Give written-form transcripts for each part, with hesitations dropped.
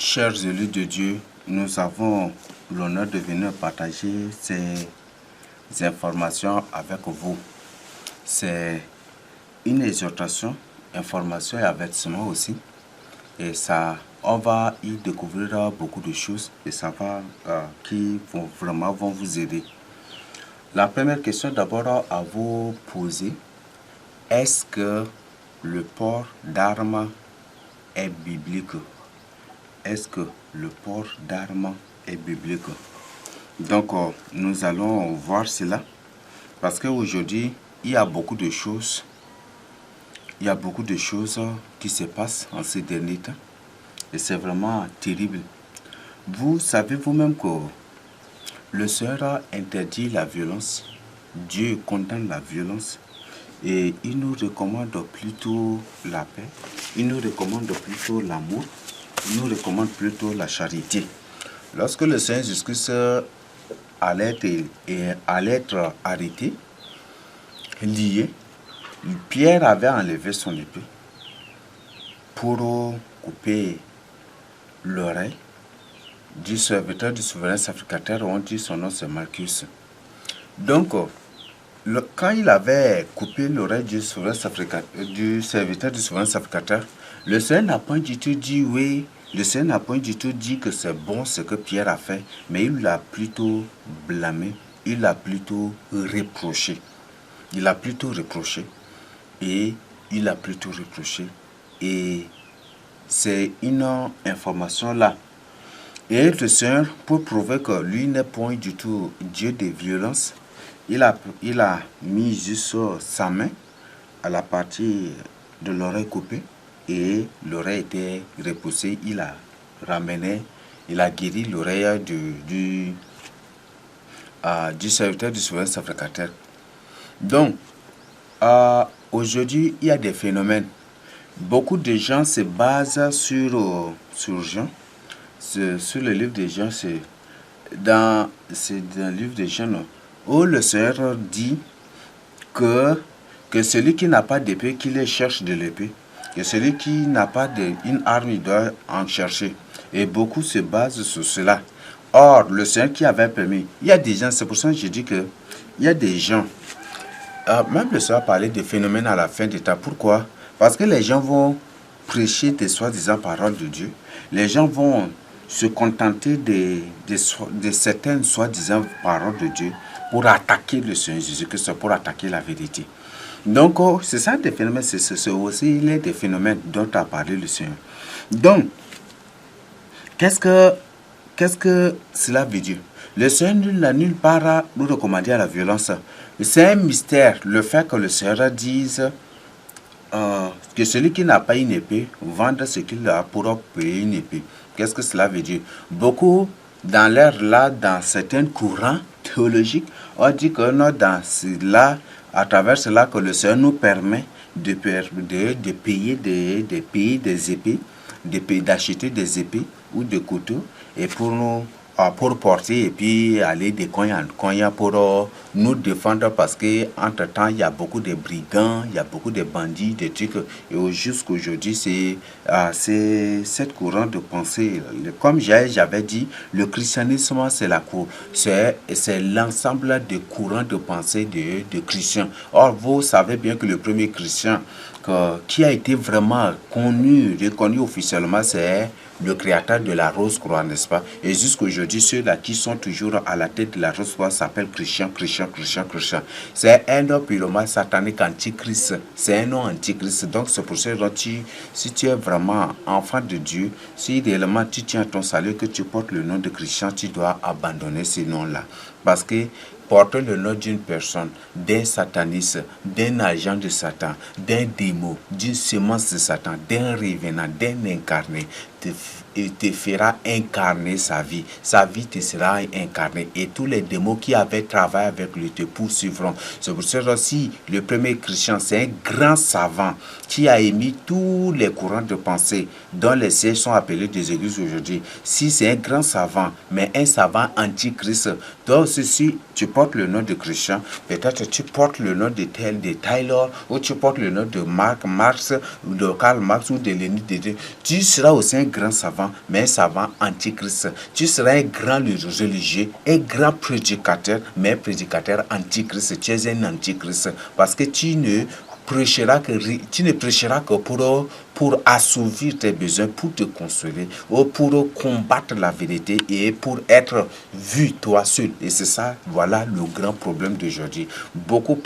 Chers élus de Dieu, nous avons l'honneur de venir partager ces informations avec vous. C'est une exhortation, information et avertissement aussi. Et ça, on va y découvrir beaucoup de choses et ça va qui vont vraiment vous aider. La première question d'abord à vous poser, est-ce que le port d'armes est biblique? Est-ce que le port d'armes est biblique? Donc, nous allons voir cela parce qu'aujourd'hui, il y a beaucoup de choses. Il y a beaucoup de choses qui se passent en ces derniers temps et c'est vraiment terrible. Vous savez vous-même que le Seigneur interdit la violence. Dieu condamne la violence et il nous recommande plutôt la paix. Il nous recommande plutôt l'amour. Il nous recommande plutôt la charité. Lorsque le Seigneur Jésus-Christ allait être arrêté, lié, Pierre avait enlevé son épée pour couper l'oreille du serviteur du souverain sacrificateur. On dit son nom, c'est Marcus. Donc, quand il avait coupé l'oreille du serviteur du souverain sacrificateur, le Seigneur n'a pas du tout dit oui. Le Seigneur n'a pas du tout dit que c'est bon ce que Pierre a fait, mais il l'a plutôt blâmé, il l'a plutôt reproché. Il a plutôt reproché. Et c'est une information là. Et le Seigneur, pour prouver que lui n'est point du tout Dieu de violence, il a mis juste sa main à la partie de l'oreille coupée et l'oreille était repoussée. Il a ramené, il a guéri l'oreille du serviteur du souverain sacrificateur. Donc, aujourd'hui, il y a des phénomènes. Beaucoup de gens se basent sur Jean. Sur le livre de Jean, c'est dans le livre de Jean où le Seigneur dit que celui qui n'a pas d'épée, qu'il les cherche de l'épée. Que celui qui n'a pas une arme, il doit en chercher. Et beaucoup se basent sur cela. Or, le Seigneur qui avait permis, il y a des gens, c'est pour ça que je dis que il y a des gens, même le Seigneur parlait des phénomènes à la fin des temps. Pourquoi? Parce que les gens vont prêcher des soi-disant paroles de Dieu. Les gens vont se contenter de certaines soi-disant paroles de Dieu pour attaquer le Seigneur Jésus-Christ, pour attaquer la vérité. Donc, c'est ça des phénomènes, c'est aussi des phénomènes dont a parlé le Seigneur. Donc, qu'est-ce que cela veut dire? Le Seigneur n'a nulle part nous recommander à la violence. C'est un mystère, le fait que le Seigneur dise que celui qui n'a pas une épée, vende ce qu'il a pour payer une épée. Qu'est-ce que cela veut dire? Beaucoup, dans l'air là, dans certains courants théologiques, on dit que non, dans cela, à travers cela, que le Seigneur nous permet de payer des épées, d'acheter des épées ou des couteaux, et pour porter et puis aller de coin en coin pour nous défendre parce que entre temps il y a beaucoup de brigands, il y a beaucoup de bandits, des trucs et jusqu'aujourd'hui c'est cette courant de pensée. Comme j'avais dit, le christianisme c'est l'ensemble des courants de pensée de chrétiens. Or vous savez bien que le premier chrétien qui a été vraiment reconnu officiellement, c'est le créateur de la Rose-Croix, n'est-ce pas? Et jusqu'aujourd'hui, ceux-là qui sont toujours à la tête de la Rose-Croix s'appellent Christian. C'est un nom purement satanique, antichrist. C'est un nom antichrist. Donc c'est pour ça que si tu es vraiment enfant de Dieu, si réellement tu tiens ton salut, que tu portes le nom de Christian, tu dois abandonner ce nom-là. Parce que porter le nom d'une personne, d'un sataniste, d'un agent de Satan, d'un démon, d'une semence de Satan, d'un revenant, d'un incarné, te fera incarner sa vie. Sa vie te sera incarnée et tous les démons qui avaient travaillé avec lui te poursuivront. C'est pour ça aussi le premier chrétien, c'est un grand savant qui a émis tous les courants de pensée dont les sièges sont appelés des églises aujourd'hui. Si c'est un grand savant, mais un savant antichrist, donc que si tu portes le nom de Christian, peut-être tu portes le nom de Taylor, ou tu portes le nom de Marx, ou de Karl Marx, ou de Lénine, tu seras aussi un grand savant, mais un savant antichrist. Tu seras un grand religieux, un grand prédicateur, mais un prédicateur antichrist. Tu es un antichrist parce que tu ne prêcheras que pour assouvir tes besoins, pour te consoler, ou pour combattre la vérité et pour être vu toi seul. Et c'est ça, voilà le grand problème d'aujourd'hui. Beaucoup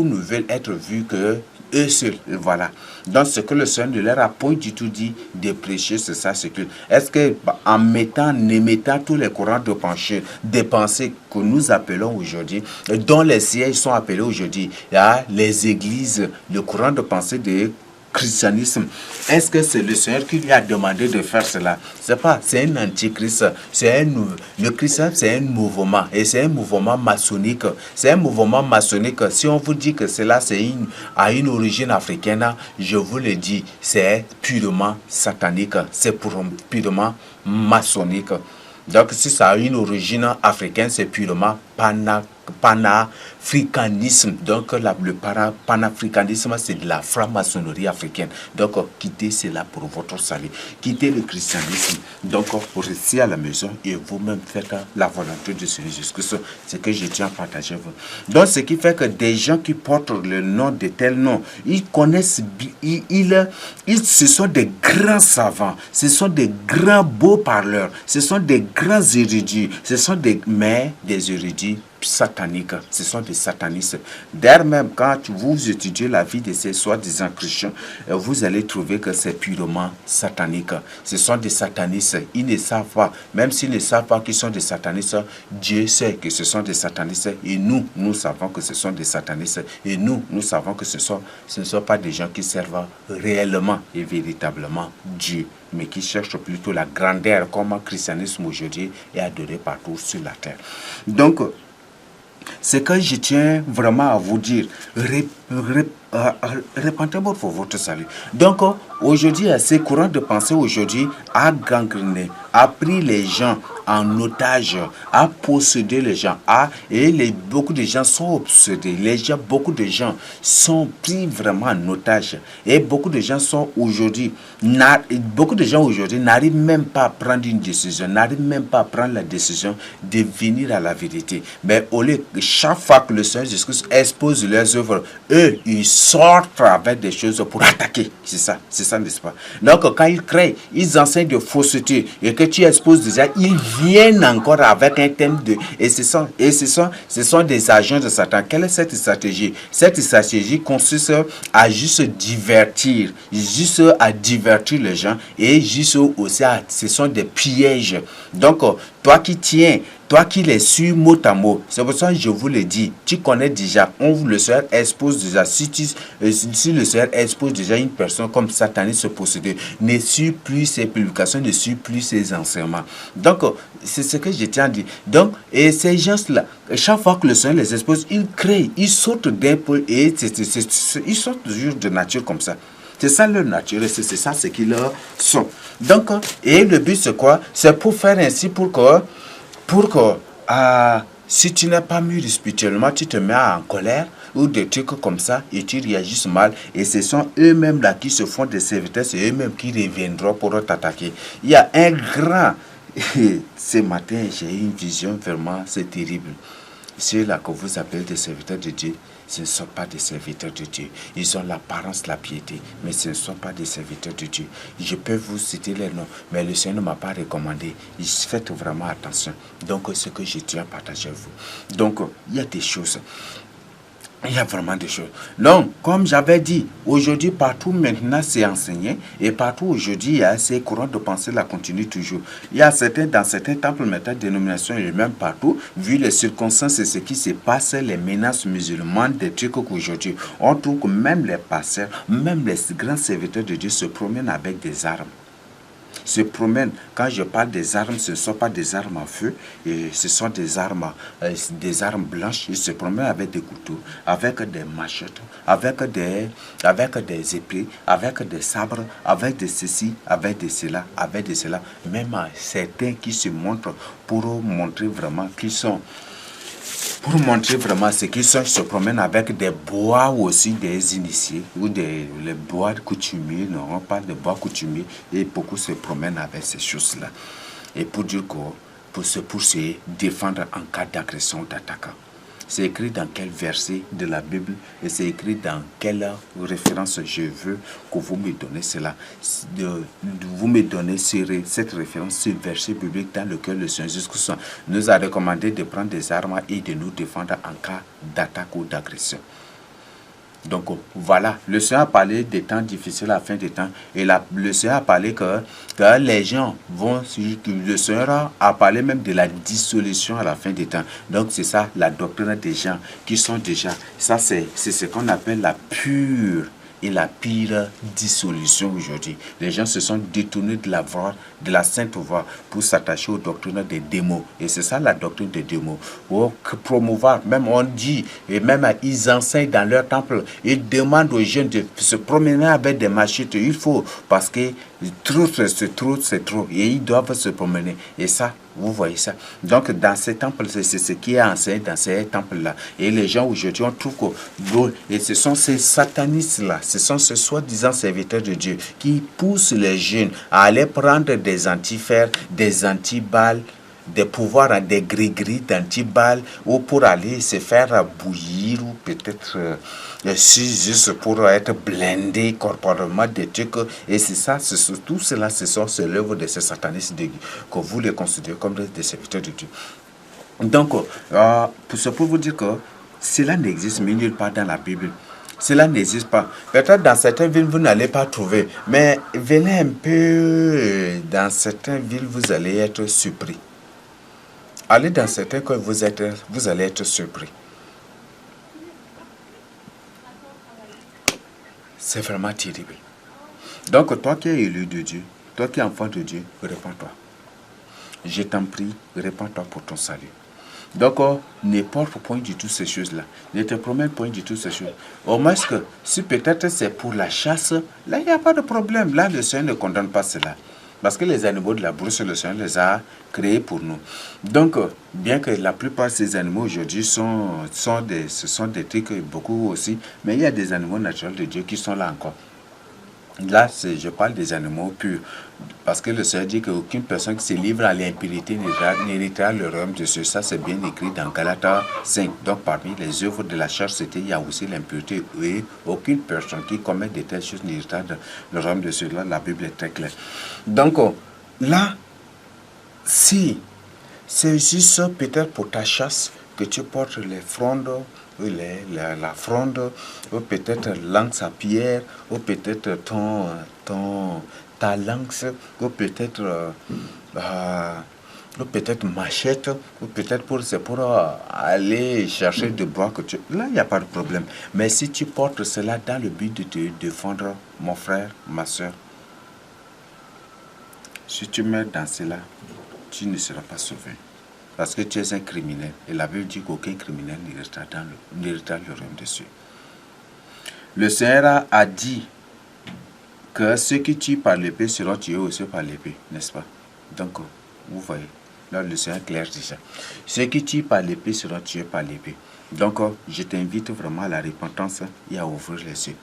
ne veulent être vus que eux seuls. Voilà. Donc, ce que le Seigneur ne leur a point du tout dit de prêcher, c'est ça, c'est que, est-ce que, en émettant tous les courants de pensée que nous appelons aujourd'hui, dont les sièges sont appelés aujourd'hui, les églises, le courant de pensée de christianisme, est-ce que c'est le Seigneur qui lui a demandé de faire cela? C'est pas, c'est un antichrist, le christianisme c'est un mouvement, et c'est un mouvement maçonnique, c'est un mouvement maçonnique. Si on vous dit que cela a une origine africaine, je vous le dis, c'est purement satanique, c'est purement maçonnique. Donc si ça a une origine africaine, c'est purement panafricanisme. Donc le panafricanisme, c'est de la franc-maçonnerie africaine. Donc quittez cela pour votre salut. Quittez le christianisme. Donc restez à la maison et vous-même faites la volonté de Seigneur Jésus-Christ. C'est que je tiens à partager vous. Donc ce qui fait que des gens qui portent le nom de tel nom, ils connaissent, ce sont des grands savants, ce sont des grands beaux parleurs, ce sont des grands érudits, ce sont des érudits sataniques, ce sont des satanistes. D'ailleurs même quand vous étudiez la vie de ces soi-disant chrétiens, vous allez trouver que c'est purement satanique. Ce sont des satanistes, ils ne savent pas, même s'ils ne savent pas qu'ils sont des satanistes, Dieu sait que ce sont des satanistes et nous savons que ce sont des satanistes et nous savons que ce ne sont pas des gens qui servent réellement et véritablement Dieu, mais qui cherchent plutôt la grandeur comme le christianisme aujourd'hui est adoré partout sur la terre. Donc, ce que je tiens vraiment à vous dire, répandez-vous pour votre salut. Donc, aujourd'hui, ces courants de pensée aujourd'hui a gangréné, a pris les gens en otage, a possédé les gens, beaucoup de gens sont obsédés, beaucoup de gens sont pris vraiment en otage, et beaucoup de gens aujourd'hui n'arrivent même pas à prendre une décision, n'arrivent même pas à prendre la décision de venir à la vérité. Mais au lieu, chaque fois que le Seigneur Jésus expose leurs œuvres, eux, ils sortent avec des choses pour attaquer. C'est ça, n'est-ce pas? Donc, quand ils créent, ils enseignent de fausseté, et que tu exposes déjà, ils viennent encore avec un thème ce sont des agents de Satan. Quelle est cette stratégie? Cette stratégie consiste à juste divertir les gens, et juste aussi ce sont des pièges. Donc, toi qui les suis mot à mot, c'est pour ça que je vous le dis, tu connais déjà, le Seigneur expose déjà, si le Seigneur expose déjà une personne comme sataniste possédé, ne suit plus ses publications, ne suit plus ses enseignements. Donc, c'est ce que je tiens à dire. Donc, et ces gens-là, chaque fois que le Seigneur les expose, ils créent, ils sortent d'un peu, et ils sortent toujours de nature comme ça. C'est ça leur nature, c'est ça ce qu'ils sont. Donc, et le but c'est quoi? C'est pour faire ainsi, pour que si tu n'es pas mûr spirituellement, tu te mets en colère ou des trucs comme ça et tu réagis mal, et ce sont eux-mêmes là qui se font des serviteurs, c'est eux-mêmes qui reviendront pour t'attaquer. Il y a un grand ce matin j'ai eu une vision, vraiment c'est terrible. Ceux-là que vous appelez des serviteurs de Dieu, ce ne sont pas des serviteurs de Dieu. Ils ont l'apparence de la piété, mais ce ne sont pas des serviteurs de Dieu. Je peux vous citer les noms, mais le Seigneur ne m'a pas recommandé. Faites vraiment attention. Donc, ce que je tiens à partager avec vous. Donc, il y a des choses. Il y a vraiment des choses. Donc, comme j'avais dit, aujourd'hui, partout maintenant, c'est enseigné. Et partout aujourd'hui, il y a ces courants de pensée là continuent toujours. Il y a dans certains temples, maintenant, dénominations, et même partout, vu les circonstances et ce qui se passe, les menaces musulmanes, des trucs qu'aujourd'hui, on trouve que même les pasteurs, même les grands serviteurs de Dieu se promènent avec des armes. Se promènent. Quand je parle des armes, ce ne sont pas des armes à feu, et ce sont des armes blanches. Ils se promènent avec des couteaux, avec des machettes, avec des épées, avec des sabres, avec de ceci, avec de cela, avec de cela. Même certains qui se montrent pour montrer vraiment qu'ils sont pour montrer vraiment ce qu'ils sont, se promènent avec des bois aussi des initiés ou les bois coutumiers, non, on parle de bois coutumiers et beaucoup se promènent avec ces choses-là. Et pour dire quoi, pour se défendre en cas d'agression ou d'attaque. C'est écrit dans quel verset de la Bible et c'est écrit dans quelle référence. Je veux que vous me donnez cela. Vous me donnez cette référence, ce verset biblique dans lequel le Seigneur Jésus nous a recommandé de prendre des armes et de nous défendre en cas d'attaque ou d'agression. Donc voilà, le Seigneur a parlé des temps difficiles à la fin des temps. Et le Seigneur a parlé que les gens vont... Le Seigneur a parlé même de la dissolution à la fin des temps. Donc c'est ça, la doctrine des gens qui sont déjà... Ça c'est ce qu'on appelle la pure et la pire dissolution aujourd'hui. Les gens se sont détournés de la voie, de la sainte voie pour s'attacher aux doctrines des démons. Et c'est ça la doctrine des démons. Pour promouvoir, même on dit, et même ils enseignent dans leur temple, ils demandent aux jeunes de se promener avec des machettes. Il faut, parce que trop, c'est trop. Et ils doivent se promener. Et ça, vous voyez ça. Donc, dans ces temples, c'est ce qui est enseigné dans ces temples-là. Et les gens aujourd'hui, on trouve que... Et ce sont ces satanistes-là, ce sont ces soi-disant serviteurs de Dieu qui poussent les jeunes à aller prendre des antifères, des antiballes, des pouvoirs, des gris-gris d'antiballes, ou pour aller se faire bouillir, ou peut-être juste pour être blindé corporellement des trucs. Et c'est ça, tout cela, ce sont l'œuvre de ces satanistes que vous les considérez comme des serviteurs de Dieu. Donc, pour vous dire que cela n'existe nulle part dans la Bible. Cela n'existe pas. Peut-être dans certaines villes, vous n'allez pas trouver. Mais venez un peu dans certaines villes, vous allez être surpris. Allez dans certains coins, vous allez être surpris. C'est vraiment terrible. Donc, toi qui es élu de Dieu, toi qui es enfant de Dieu, répands-toi. Je t'en prie, répands-toi pour ton salut. Donc, ne porte point du tout ces choses-là. Ne te promène point du tout ces choses. Au moins que, si peut-être c'est pour la chasse, là, il n'y a pas de problème. Là, le Seigneur ne condamne pas cela. Parce que les animaux de la brousse, le Seigneur les a créés pour nous. Donc, bien que la plupart de ces animaux aujourd'hui ce sont des trucs, beaucoup aussi, mais il y a des animaux naturels de Dieu qui sont là encore. Là, je parle des animaux purs. Parce que le Seigneur dit qu'aucune personne qui se livre à l'impurité n'héritera le royaume de Dieu. Ça, c'est bien écrit dans Galates 5. Donc, parmi les œuvres de la chair, il y a aussi l'impureté. Et aucune personne qui commet de telles choses n'héritera le royaume de Dieu. Là, la Bible est très claire. Donc, là, si c'est juste peut-être pour ta chasse que tu portes les frondes, la fronde, ou peut-être lance à pierre, ou peut-être ta lance, ou peut-être machette, ou peut-être c'est pour aller chercher du bois que tu... Là, il n'y a pas de problème. Mais si tu portes cela dans le but de te défendre, mon frère, ma soeur, si tu meurs dans cela, tu ne seras pas sauvé. Parce que tu es un criminel. Et la Bible dit qu'aucun criminel n'héritera le royaume de Dieu. Le Seigneur a dit que ceux qui tuent par l'épée seront tués aussi par l'épée, n'est-ce pas? Donc, vous voyez, là le Seigneur clair dit ça. Ceux qui tuent par l'épée seront tués par l'épée. Donc, je t'invite vraiment à la repentance et à ouvrir les yeux.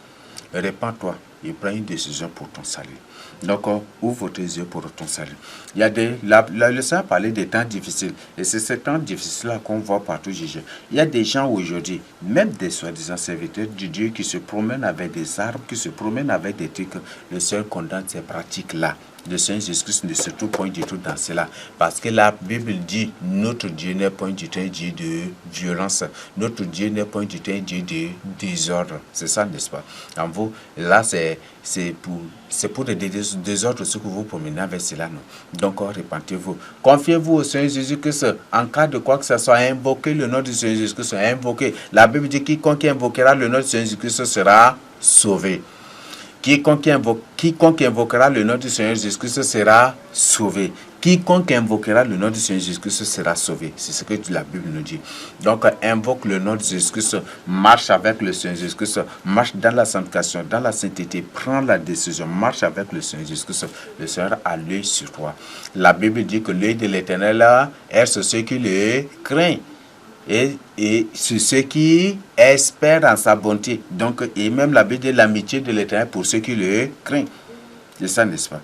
Répands-toi et prends une décision pour ton salut. Donc, ouvre tes yeux pour ton salut. Il y a le Seigneur parlait des temps difficiles. Et c'est ces temps difficiles-là qu'on voit partout juger. Il y a des gens aujourd'hui, même des soi-disant serviteurs de Dieu, qui se promènent avec des armes, qui se promènent avec des trucs. Le Seigneur condamne ces pratiques-là. Le Seigneur Jésus-Christ ne se trouve point du tout dans cela. Parce que la Bible dit, notre Dieu n'est point du tout un Dieu de violence. Notre Dieu n'est point du tout un Dieu de désordre. C'est ça, n'est-ce pas? En vous, là, c'est pour le désordre ce que vous promenez avec cela. Non? Donc, repentez-vous. Confiez-vous au Seigneur Jésus-Christ. En cas de quoi que ce soit, invoquez le nom du Seigneur Jésus-Christ. Invoquez. La Bible dit, quiconque invoquera le nom du Seigneur Jésus-Christ sera sauvé. Quiconque invoquera le nom du Seigneur Jésus-Christ sera sauvé. Quiconque invoquera le nom du Seigneur Jésus-Christ sera sauvé. C'est ce que la Bible nous dit. Donc, invoque le nom de Jésus-Christ, marche avec le Seigneur Jésus-Christ, marche dans la sanctification, dans la sainteté, prends la décision, marche avec le Seigneur Jésus-Christ. Le Seigneur a l'œil sur toi. La Bible dit que l'œil de l'Éternel est sur ceux qui le craignent. et sur ceux qui espèrent en sa bonté. Donc, et même la Bible dit l'amitié de l'Éternel pour ceux qui le craignent. C'est ça, n'est-ce pas?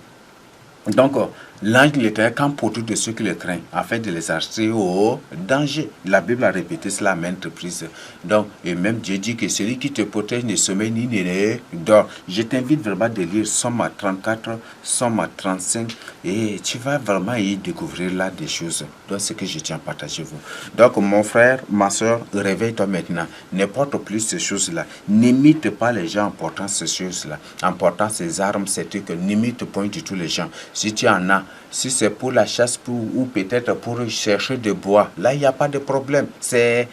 Donc, l'ange de l'Éternel campe pour tous de ceux qui le craignent, afin de les arrêter au danger. La Bible a répété cela à maintes reprises. Donc, et même Dieu dit que celui qui te protège ne sommeille ni ne dort. Je t'invite vraiment de lire Somme 34, Somme 35, et tu vas vraiment y découvrir là des choses. Donc, ce que je tiens à partager vous. Donc, mon frère, ma soeur, réveille-toi maintenant. Ne porte plus ces choses-là. N'imite pas les gens en portant ces choses-là. En portant ces armes, c'est que n'imite point du tout les gens. Si tu en as, si c'est pour la chasse ou peut-être pour chercher de bois, là, il n'y a pas de problème. C'est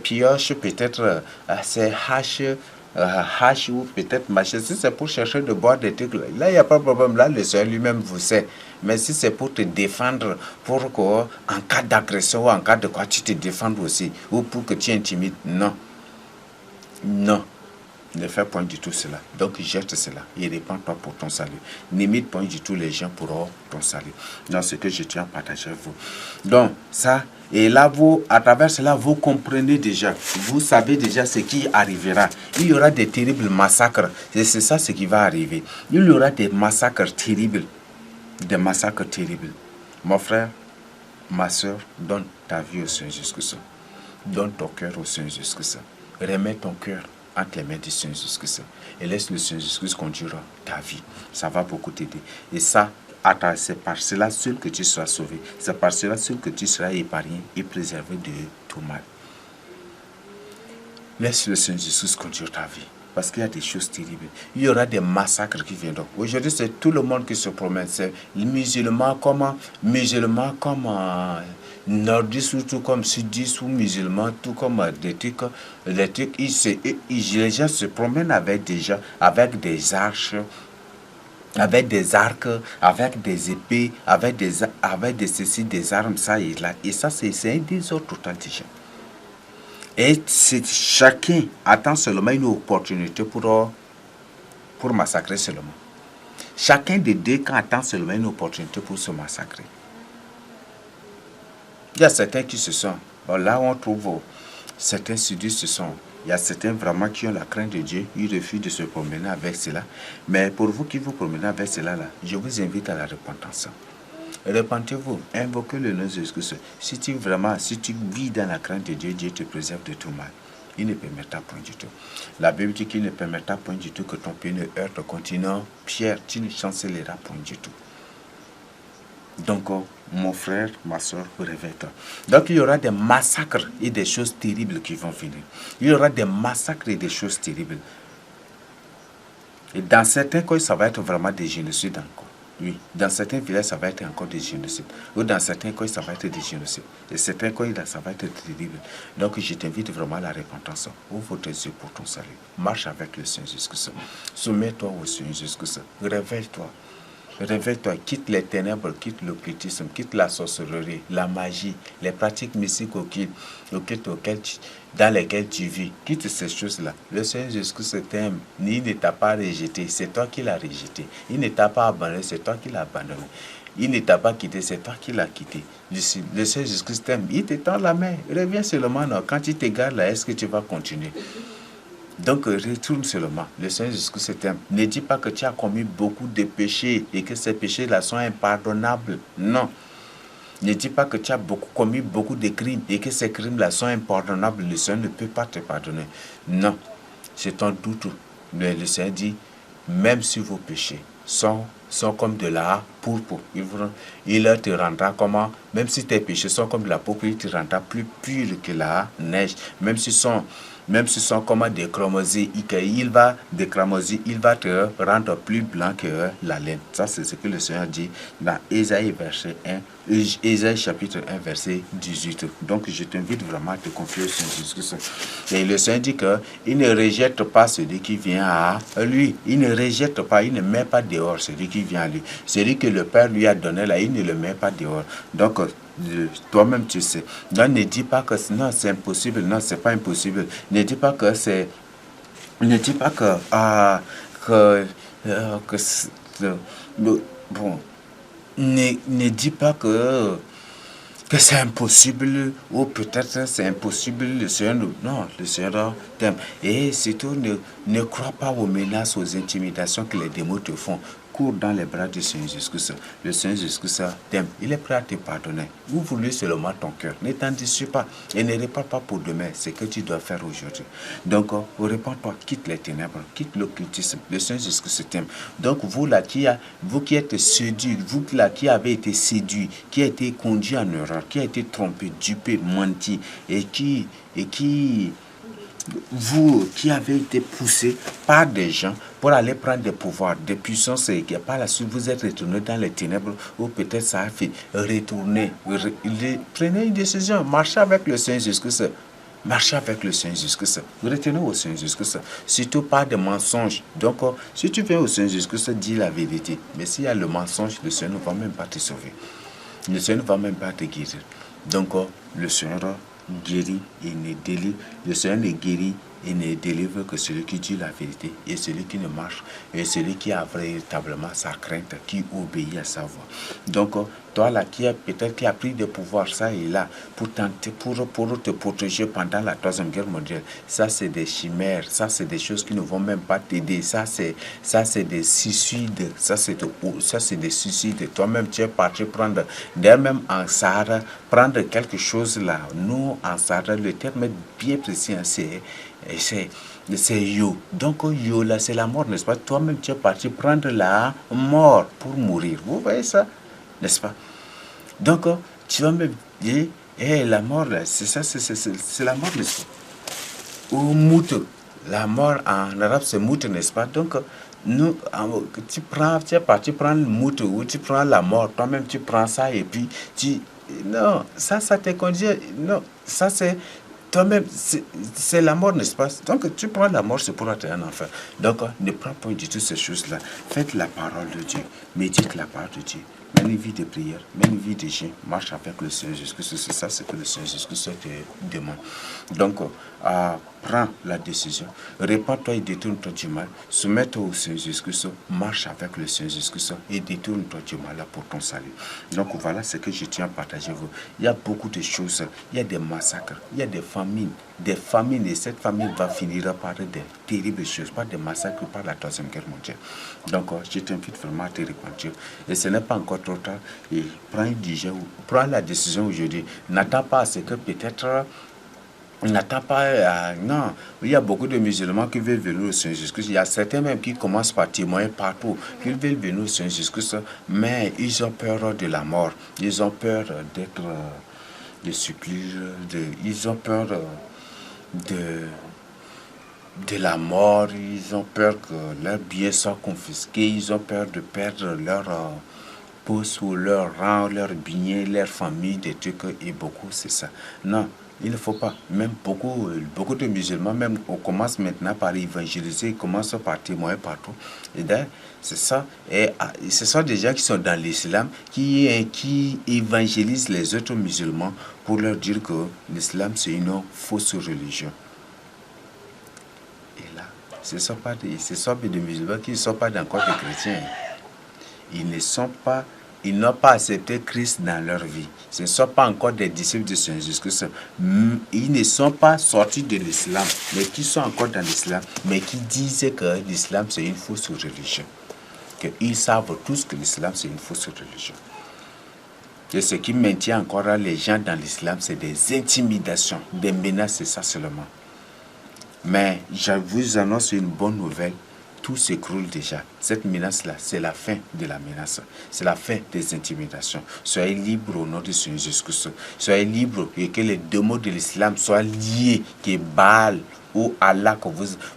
pioche, peut-être, c'est hache ou peut-être machette. Si c'est pour chercher de bois, des trucs, là, il n'y a pas de problème. Là, le Seigneur lui-même vous sait. Mais si c'est pour te défendre, pour qu'en cas d'agression ou en cas de quoi, tu te défendes aussi, ou pour que tu intimides, non. Non. Ne fais point du tout cela. Donc jette cela et répands-toi pour ton salut. N'imite point du tout les gens pour ton salut. Donc ce que je tiens à partager avec vous. Donc ça, et là vous, à travers cela, vous comprenez déjà, vous savez déjà ce qui arrivera. Il y aura des terribles massacres. Et c'est ça ce qui va arriver. Il y aura des massacres terribles. Des massacres terribles. Mon frère, ma soeur, donne ta vie au Seigneur Jésus-Christ. Donne ton cœur au Seigneur Jésus-Christ. Remets ton cœur entre les mains du Seigneur Jésus-Christ et laisse le Seigneur Jésus-Christ conduire ta vie. Ça va beaucoup t'aider. Et ça, c'est par cela seul que tu seras sauvé. C'est par cela seul que tu seras épargné et préservé de tout mal. Laisse le Seigneur Jésus conduire ta vie. Parce qu'il y a des choses terribles. Il y aura des massacres qui viendront. Aujourd'hui, c'est tout le monde qui se promène. C'est les musulmans comme nordistes, surtout comme sudistes ou musulmans, tout comme des trucs. Les gens se promènent avec des gens, avec des arches, avec des arcs, avec des épées, avec des ceci, des armes, ça et là. Et ça, c'est un désordre total déjà. Et chacun attend seulement une opportunité pour massacrer seulement. Chacun des deux camps attend seulement une opportunité pour se massacrer. Il y a certains qui se sont, bon, là où on trouve certains sudistes se sont, il y a certains vraiment qui ont la crainte de Dieu, ils refusent de se promener avec cela. Mais pour vous qui vous promenez avec cela, là, je vous invite à la repentance. Repentez-vous, invoquez le nom de Jésus-Christ. Si tu vis dans la crainte de Dieu, Dieu te préserve de tout mal. Il ne permettra point du tout. La Bible dit qu'il ne permettra point du tout que ton pied ne heurte continent. Pierre, tu ne chancelleras point du tout. Donc, mon frère, ma soeur, réveille-toi. Donc, il y aura des massacres et des choses terribles qui vont venir. Il y aura des massacres et des choses terribles. Et dans certains cas, ça va être vraiment des génocides encore. Oui, dans certains villages, ça va être encore des génocides. Ou dans certains cas, ça va être des génocides. Et certains cas, ça va être terrible. Donc, je t'invite vraiment à la repentance. Ouvre tes yeux pour ton salut. Marche avec le Seigneur Jésus-Christ. Soumets-toi au Seigneur Jésus-Christ. Réveille-toi. Réveille-toi, quitte les ténèbres, quitte l'occultisme, quitte la sorcellerie, la magie, les pratiques mystiques dans lesquelles tu vis. Quitte ces choses-là. Le Seigneur Jésus-Christ t'aime. Il ne t'a pas rejeté, c'est toi qui l'as rejeté. Il ne t'a pas abandonné, c'est toi qui l'as abandonné. Il ne t'a pas quitté, c'est toi qui l'as quitté. Le Seigneur Jésus-Christ t'aime. Il te tend la main. Reviens seulement. Non. Quand tu t'égares là, est-ce que tu vas continuer? Donc, retourne seulement. Le Seigneur Jésus-Christ t'aime. Ne dis pas que tu as commis beaucoup de péchés et que ces péchés-là sont impardonnables. Non. Ne dis pas que tu as commis beaucoup de crimes et que ces crimes-là sont impardonnables. Le Seigneur ne peut pas te pardonner. Non. C'est ton doute. Mais le Seigneur dit, même si vos péchés sont comme de la pourpre, il te rendra comment? Même si tes péchés sont comme de la pourpre, il te rendra plus pur que la neige. Même si sont comme des cramoisis, il va te rendre plus blanc que la laine. Ça, c'est ce que le Seigneur dit dans Ésaïe chapitre 1, verset 18. Donc, je t'invite vraiment à te confier au Seigneur Jésus-Christ. Et le Seigneur dit qu'il ne rejette pas celui qui vient à lui. Il ne rejette pas, il ne met pas dehors celui qui vient à lui. Celui que le Père lui a donné là, il ne le met pas dehors. Donc, toi-même tu sais. Donc ne dis pas que non, c'est impossible. Non, c'est pas impossible. Ne dis pas que c'est. Ne dis pas que. Bon. Ne dis pas que que c'est impossible, ou peut-être c'est impossible, le Seigneur, non, le Seigneur t'aime. Et surtout, ne crois pas aux menaces, aux intimidations que les démons te font. Cours dans les bras du Seigneur Jésus-Christ. Le Seigneur Jésus-Christ t'aime. Il est prêt à te pardonner. Ouvre-lui seulement ton cœur. Ne t'en déçois pas. Et ne répare pas pour demain ce que tu dois faire aujourd'hui. Donc, répands-toi, quitte les ténèbres, quitte l'occultisme. Le Seigneur Jésus-Christ t'aime. Donc, vous qui êtes séduits, vous là qui avez été séduits, qui a été conduit en erreur, qui a été trompé, dupé, menti, et vous qui avez été poussé par des gens pour aller prendre des pouvoirs, des puissances, et que par la suite vous êtes retourné dans les ténèbres, ou peut-être ça a fait retourner. Prenez une décision, marchez avec le Seigneur Jésus-Christ. Marchez avec le Seigneur Jésus-Christ. Retenez au Seigneur Jésus-Christ. Surtout pas de mensonges. Donc, si tu viens au Seigneur Jésus-Christ, dis la vérité. Mais s'il y a le mensonge, le Seigneur ne va même pas te sauver. Le Seigneur ne va même pas te guérir. Donc, le Seigneur guérit et ne délivre. Le Seigneur ne guérit et ne délivre que celui qui dit la vérité et celui qui ne marche et celui qui a véritablement sa crainte, qui obéit à sa voix. Donc, toi là qui a peut-être qui a pris des pouvoirs ça et là pour tenter pour te protéger pendant la Troisième Guerre mondiale, ça c'est des chimères, ça c'est des choses qui ne vont même pas t'aider, ça c'est des suicides, ça c'est des suicides. Toi-même tu es parti prendre même en Sahara prendre quelque chose là. Nous en Sahara le terme est bien précis, c'est yo. Donc yo là c'est la mort, n'est-ce pas? Toi-même tu es parti prendre la mort pour mourir. Vous voyez ça, n'est-ce pas? Donc tu vas me dire, la mort là, c'est ça, c'est la mort, n'est-ce pas? Ou mout, la mort en arabe c'est mout, n'est-ce pas? Donc nous, tu es parti prendre le mout ou tu prends la mort, toi-même tu prends ça et puis non, ça te conduit, non, ça c'est toi-même, c'est la mort, n'est-ce pas? Donc, tu prends la mort, c'est pour entrer en enfer. Donc, ne prends pas du tout ces choses-là. Faites la parole de Dieu. Médite la parole de Dieu. Mène une vie de prière. Mène une vie de jeûne. Marche avec le Seigneur Jésus-Christ. C'est ça, c'est que le Seigneur Jésus-Christ te demande. Donc, prends la décision. Répands-toi et détourne-toi du mal. Soumets-toi au Seigneur Jésus-Christ. Marche avec le Seigneur Jésus-Christ et détourne-toi du mal pour ton salut. Donc, voilà ce que je tiens à partager avec vous. Il y a beaucoup de choses. Il y a des massacres. Il y a des famines. Et cette famine va finir par des terribles choses, par des massacres, par la Troisième Guerre mondiale. Donc, je t'invite vraiment à te repentir. Et ce n'est pas encore trop tard. Et prends la décision aujourd'hui. N'attends pas à ce que peut-être n'attends pas, non, il y a beaucoup de musulmans qui veulent venir au Seigneur Jésus-Christ. Il y a certains même qui commencent par témoigner partout, qu'ils veulent venir au Seigneur Jésus-Christ, mais ils ont peur de la mort. Ils ont peur d'être de supplice, ils ont peur de la mort, ils ont peur que leurs biens soient confisqués, ils ont peur de perdre leur poste ou leur rang, leur bien, leur famille, des trucs, et beaucoup, c'est ça. Non, il ne faut pas. Même beaucoup de musulmans, même on commence maintenant par évangéliser, ils commencent par témoigner partout. Et d'ailleurs, c'est ça. Et ce sont des gens qui sont dans l'islam, qui évangélisent les autres musulmans pour leur dire que l'islam, c'est une fausse religion. Et là, ce sont des musulmans qui ne sont pas encore des chrétiens. Ils n'ont pas accepté Christ dans leur vie. Ce ne sont pas encore des disciples de Seigneur Jésus-Christ. Ils ne sont pas sortis de l'islam, mais qui sont encore dans l'islam, mais qui disent que l'islam c'est une fausse religion. Qu'ils savent tous que l'islam c'est une fausse religion. Et ce qui maintient encore les gens dans l'islam, c'est des intimidations, des menaces, c'est ça seulement. Mais je vous annonce une bonne nouvelle. Tout s'écroule déjà. Cette menace-là, c'est la fin de la menace. C'est la fin des intimidations. Soyez libres au nom de Seigneur Jésus-Christ. Soyez libres et que les deux mots de l'islam soient liés. Que Baal ou Allah,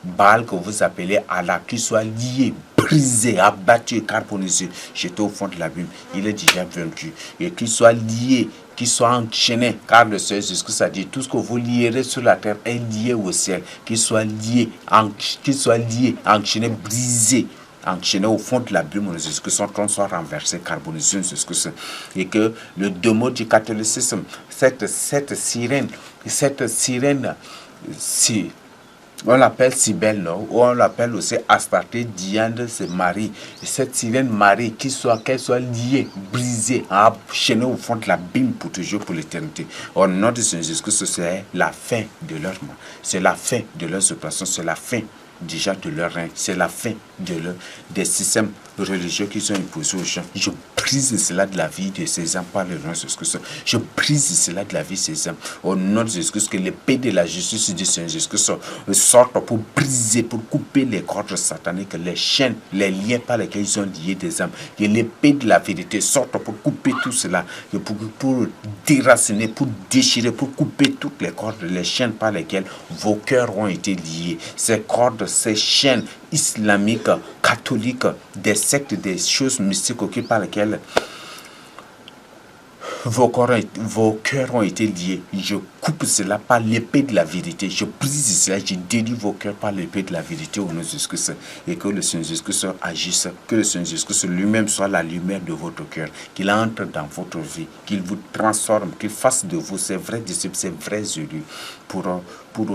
Baal que vous appelez Allah, qu'ils soient liés, brisés, abattus, carbonisés, jetés au fond de la Bible. Il est déjà vaincu. Et qu'ils soient liés, qu'ils soient enchaînés, car le Seigneur Jésus-Christ a dit, tout ce que vous lierez sur la terre est lié au ciel, qu'ils soient liés, enchaînés, brisés, enchaînés au fond de la Bible, que son trône soit renversé, carbonisé, et que le démon du catholicisme, cette sirène, On l'appelle Cybèle, non? Ou on l'appelle aussi Astarté, Diane, c'est Marie. Et cette sirène Marie, qu'elle soit liée, brisée, enchaînée au fond de l'abîme pour toujours, pour l'éternité. Au nom de Seigneur Jésus-Christ, c'est la fin de leur mort. C'est la fin de leurs opérations, c'est la fin déjà de leur règne, c'est la fin des systèmes religieux qui sont imposés aux gens. Je brise cela de la vie de ces hommes par le nom de Jésus-Christ. Je brise cela de la vie de ces hommes. Au nom de Jésus-Christ, que l'épée de la justice du Seigneur Jésus-Christ sorte pour briser, pour couper les cordes sataniques, les chaînes, les liens par lesquels ils ont lié des hommes. Que l'épée de la vérité sorte pour couper tout cela, pour déraciner, pour déchirer, pour couper toutes les cordes, les chaînes par lesquelles vos cœurs ont été liés. Ces cordes, ces chaînes islamiques, catholiques, des sectes, des choses mystiques par lesquelles vos cœurs ont été liés. Je coupe cela par l'épée de la vérité. Je brise cela, je délivre vos cœurs par l'épée de la vérité au nom de Jésus-Christ. Et que le Seigneur Jésus-Christ agisse, que le Seigneur Jésus-Christ lui-même soit la lumière de votre cœur, qu'il entre dans votre vie, qu'il vous transforme, qu'il fasse de vous ces vrais disciples, ces vrais élus pour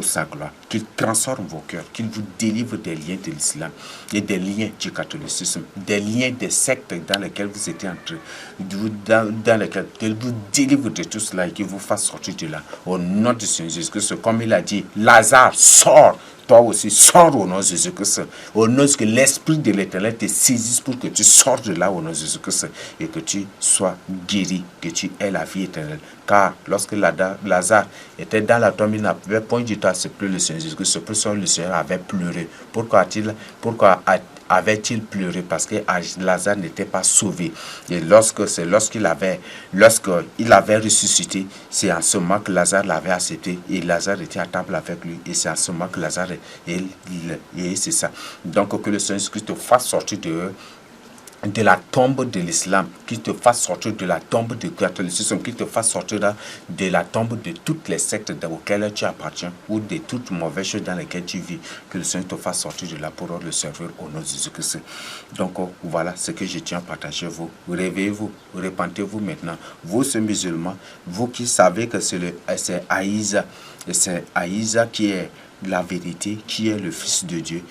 sa gloire, qu'il transforme vos cœurs, qu'il vous délivre des liens de l'islam et des liens du catholicisme, des liens des sectes dans lesquels vous étiez entrés, dans lesquels qu'il vous délivre de tout cela et qu'il vous fasse sortir de là. Au nom de Seigneur Jésus-Christ, comme il a dit, Lazare, sors. Toi aussi, sors au nom de Jésus-Christ. Au nom de que l'Esprit de l'Éternel te saisisse pour que tu sortes de là au nom de Jésus-Christ et que tu sois guéri, que tu aies la vie éternelle. Car lorsque Lazare était dans la tombe, il n'avait point du tout à se pleurer le Seigneur Jésus-Christ. C'est pour ça que le Seigneur avait pleuré. Pourquoi avait-il pleuré? Parce que Lazare n'était pas sauvé. Et lorsqu'il avait ressuscité, c'est en ce moment que Lazare l'avait accepté. Et Lazare était à table avec lui. Et c'est en ce moment que Lazare, et c'est ça. Donc que le Seigneur Jésus-Christ te fasse sortir de la tombe de l'islam, qui te fasse sortir de la tombe du catholicisme, qui te fasse sortir de la tombe de toutes les sectes auxquelles tu appartiens ou de toutes mauvaises choses dans lesquelles tu vis, que le Seigneur te fasse sortir de là pour le servir au nom de Jésus-Christ. Donc voilà ce que je tiens à partager. Vous réveillez-vous, repentez-vous maintenant. Vous, ce musulman, vous qui savez que c'est Aïssa, et c'est Aïssa qui est la vérité, qui est le Fils de Dieu,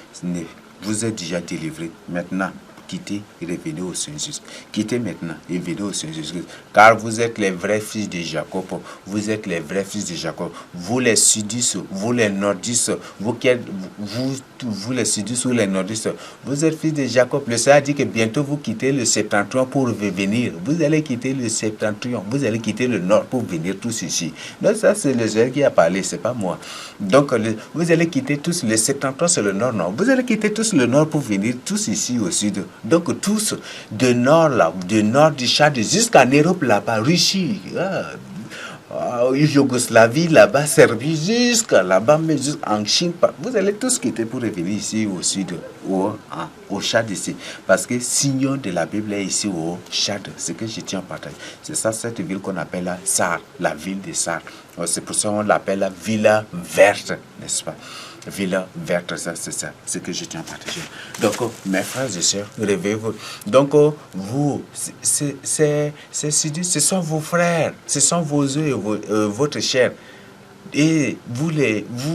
vous êtes déjà délivré. Maintenant, quittez et revenez au Seigneur Jésus. Quittez maintenant et venez au Seigneur Jésus. Car vous êtes les vrais fils de Jacob. Vous êtes les vrais fils de Jacob. Vous les sudistes, vous les nordistes, vous les sudistes ou les nordistes, vous êtes fils de Jacob. Le Seigneur a dit que bientôt vous quittez le septentrion pour revenir. Vous allez quitter le septentrion. Vous allez quitter le nord pour venir tous ici. Donc ça, c'est le Seigneur qui a parlé, c'est pas moi. Donc vous allez quitter tous le septentrion, c'est le nord, non. Vous allez quitter tous le nord pour venir tous ici au sud. Donc tous, de nord du Tchad jusqu'en Europe là-bas, Russie, Yougoslavie là-bas, Serbie, jusqu'à là-bas, mais jusqu'en Chine, vous allez tous quitter pour revenir ici au sud, au Tchad ici. Parce que signaux de la Bible est ici au Tchad, ce que je tiens à partager. C'est ça, cette ville qu'on appelle la Sar, la ville de Sar. C'est pour ça qu'on l'appelle la Villa Verte, n'est-ce pas? Villa verte, ça, c'est ça, ce que je tiens à partager. Donc, mes frères et sœurs, réveillez-vous. Donc, vous, ce sont vos frères, ce sont vos œufs et votre chair. Et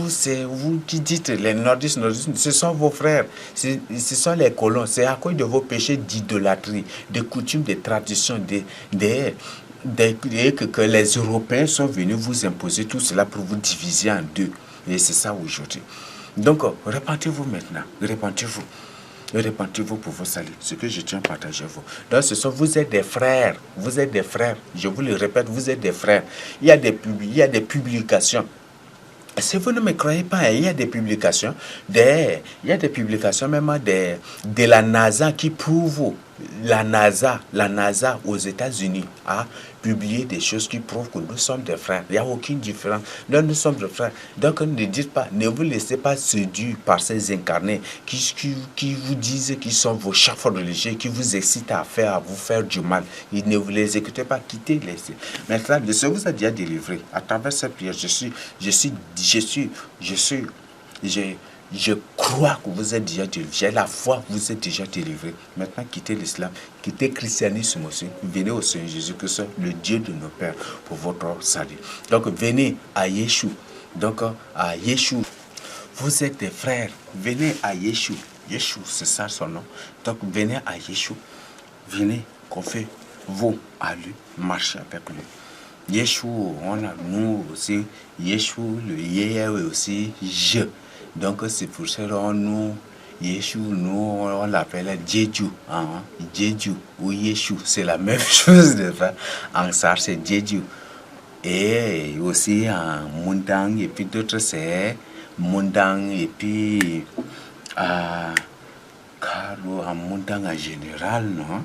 c'est vous qui dites les nordistes, ce sont vos frères, ce sont les colons. C'est à cause de vos péchés d'idolâtrie, de coutumes, de traditions, que les Européens sont venus vous imposer tout cela pour vous diviser en deux. Et c'est ça aujourd'hui. Donc, repentez-vous maintenant. Repentez-vous. Repentez-vous pour vos saluts. Ce que je tiens à partager vous. Donc, vous êtes des frères. Vous êtes des frères. Je vous le répète, vous êtes des frères. Il y a des publications. Si vous ne me croyez pas, il y a des publications. Il y a des publications même de la NASA qui prouvent. La NASA aux États-Unis a publié des choses qui prouvent que nous sommes des frères. Il n'y a aucune différence. Nous sommes des frères. Donc ne dites pas, ne vous laissez pas séduire par ces incarnés qui vous disent qu'ils sont vos chefs religieux, qui vous excitent à vous faire du mal. Et ne vous les écoutez pas, quittez-les. Maintenant, le Seigneur vous a déjà délivré. À travers cette prière, je crois que vous êtes déjà délivré. J'ai la foi, vous êtes déjà délivré. Maintenant, quittez l'islam, quittez le christianisme aussi. Venez au Seigneur Jésus-Christ, le Dieu de nos pères, pour votre salut. Donc, venez à Yeshua. Donc, à Yeshua. vous êtes des frères, venez à Yeshua. Yeshua, c'est ça son nom. Donc venez à Yeshua. Venez, qu'on fait vous à lui, marchez avec lui. Yeshua, on a nous aussi, Yeshua, le Yahweh aussi, je. Donc c'est pour ça que nous, Yeshua, nous, on l'appelle Jeju. Hein? Jeju ou Yeshua, c'est la même chose. En ça, c'est Jeju. Et aussi en Mundang, et puis d'autres, c'est Mundang, et puis en Mundang en général, non?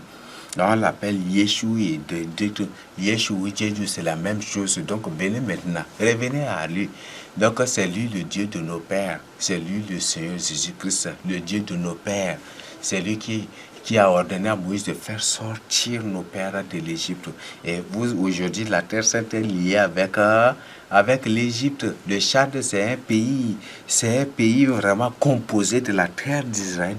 On l'appelle Yeshua et Yeshua et Jésus, c'est la même chose. Donc venez maintenant, revenez à lui. Donc c'est lui le Dieu de nos pères, c'est lui le Seigneur Jésus-Christ, le Dieu de nos pères. C'est lui qui a ordonné à Moïse de faire sortir nos pères de l'Égypte. Et vous, aujourd'hui, la Terre Sainte est liée avec l'Égypte. Le Tchad, c'est un pays vraiment composé de la terre d'Israël,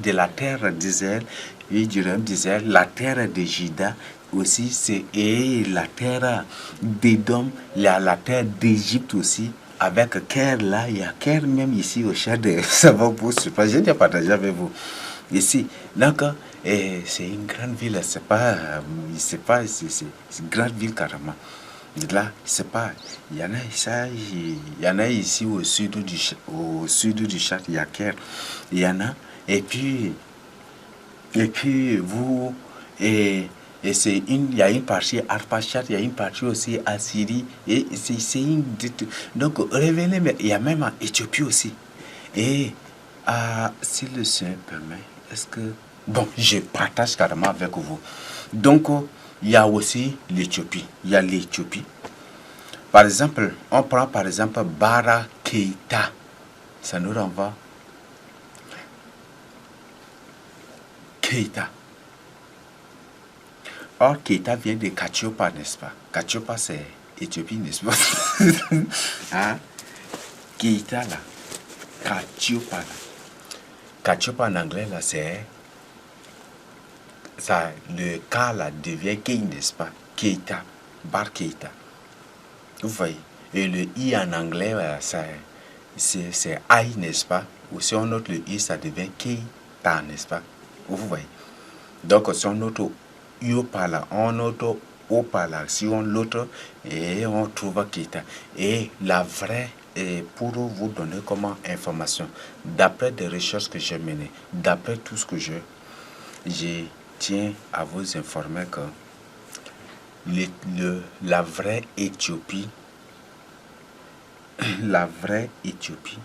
et d'Israël, la terre de Juda aussi, et la terre d'Édom, la terre d'Égypte aussi. Avec Caire là, il y a Caire même ici au Tchad, ça va vous surprendre. J'ai déjà partagé avec vous. Ici, donc, c'est une grande ville, c'est une grande ville carrément. Là, c'est pas, il y en a ça, il y en a ici au sud du Tchad, il y a Caire, il y en a, et puis vous, et il y a une partie Arpachshad, il y a une partie aussi Assyrie, et donc revenez, mais il y a même en Éthiopie aussi. Et si le Seigneur permet, est-ce que... Bon, je partage carrément avec vous. Donc, il y a aussi l'Éthiopie. Il y a l'Éthiopie. Par exemple, on prend par exemple Bara Keïta. Ça nous renvoie. Keïta. Or, Keïta vient de Kachiopa, n'est-ce pas? Kachiopa, c'est Éthiopie, n'est-ce pas? Hein? Keïta, là. Kachiopa, là. Kachiopa en anglais, là, c'est... Ça, le K, là, devient Kei, n'est-ce pas? Keïta. Bar Keïta. Vous voyez? Et le I en anglais, c'est I, n'est-ce pas? Ou si on note le I, ça devient Keïta, n'est-ce pas? Vous voyez? Donc, si on note I par là, on note O par là, si on l'autre, et on trouve Keïta. Et la vraie, et pour vous donner comme information, d'après des recherches que j'ai menées, d'après tout ce que je tiens à vous informer que la vraie Éthiopie, la vraie Éthiopie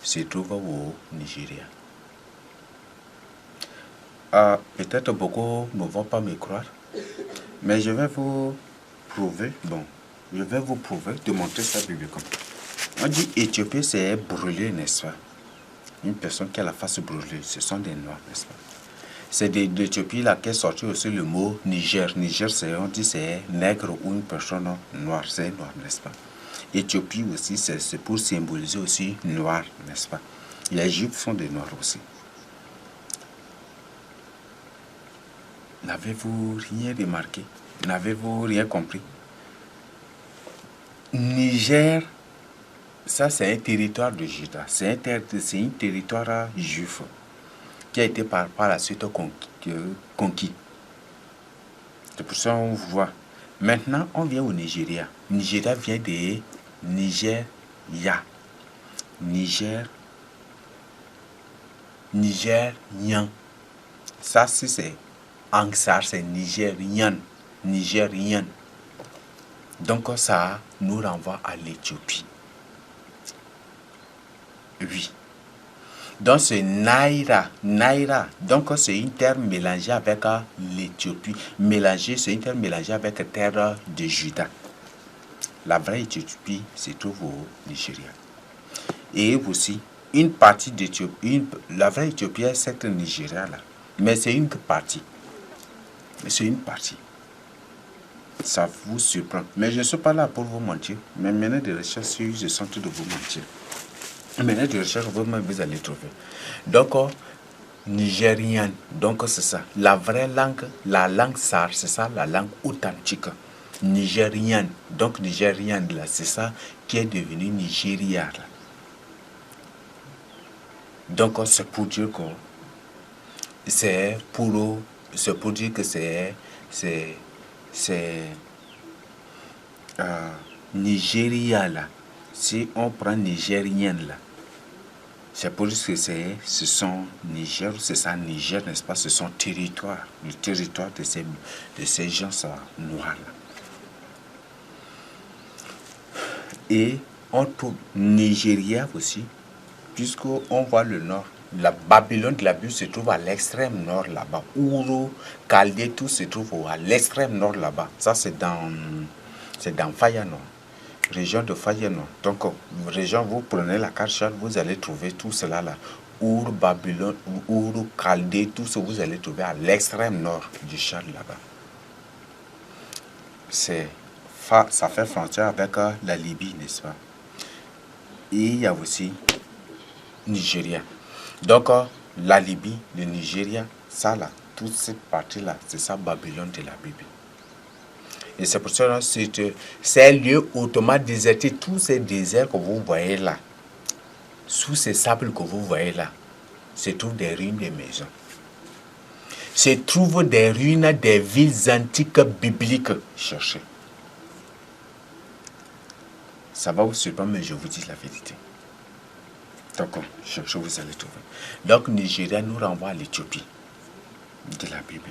se trouve au Nigeria. Peut-être beaucoup ne vont pas me croire, mais je vais vous prouver, démontrer ça bibliquement. On dit Éthiopie, c'est brûlé, n'est-ce pas? Une personne qui a la face brûlée, ce sont des noirs, n'est-ce pas? C'est d'Éthiopie là qu'est sorti aussi le mot Niger. Niger, on dit c'est nègre ou une personne noire, c'est noir, n'est-ce pas? Éthiopie aussi, c'est pour symboliser aussi noir, n'est-ce pas? Les Juifs sont des noirs aussi. N'avez-vous rien remarqué? N'avez-vous rien compris? Niger, ça c'est un territoire de Juda, c'est un territoire juif qui a été par la suite conquis. C'est pour ça qu'on voit. Maintenant, on vient au Nigeria. Nigeria vient de Nigeria. Nigérian. Ça, c'est Angsar, c'est Nigérian. Donc, ça nous renvoie à l'Éthiopie. Oui. Donc, c'est Naira. Donc, c'est une terre mélangée avec l'Éthiopie. C'est une terre mélangée avec la terre de Juda. La vraie Éthiopie se trouve au Nigeria. Et aussi, une partie d'Éthiopie, la vraie Éthiopie est cette Nigeria-là. Mais c'est une partie. Ça vous surprend. Mais je ne suis pas là pour vous mentir. Mais menez des recherches, je sens de vous mentir. Menez des recherches, vous-même, vous allez trouver. Donc, nigérian, donc c'est ça. La vraie langue, la langue sar, c'est ça, la langue authentique. nigériane. Donc nigériane, là, c'est ça qui est devenu Nigeria, là. Donc c'est pour dire que c'est Nigeria, là. Si on prend nigérienne, là, c'est pour dire que ce sont Niger, c'est ça Niger, n'est-ce pas? Ce sont territoires, le territoire de ces gens noirs, là. Et on trouve Nigeria aussi, puisqu'on voit le nord. La Babylone de la Bible se trouve à l'extrême nord là-bas. Ouro, Chaldée, tout se trouve à l'extrême nord là-bas. Ça, c'est dans Fayano, région de Fayano. Donc, région, vous prenez la carte charte, vous allez trouver tout cela là. Ouro, Babylone, Ouro, Chaldée, tout ce que vous allez trouver à l'extrême nord du Chad là-bas. Ça fait frontière avec la Libye, n'est-ce pas? Et il y a aussi Nigeria. Donc, la Libye, le Nigeria, ça là, toute cette partie-là, c'est ça Babylone de la Bible. Et c'est pour ça que ces lieux hautement désertés, tous ces déserts que vous voyez là, sous ces sables que vous voyez là, se trouvent des ruines de maisons. Se trouvent des ruines des villes antiques bibliques. Cherchez. Ça va vous surprendre, mais je vous dis la vérité. Donc, cherchez, vous allez trouver. Donc, Nigeria nous renvoie à l'Éthiopie de la Bible.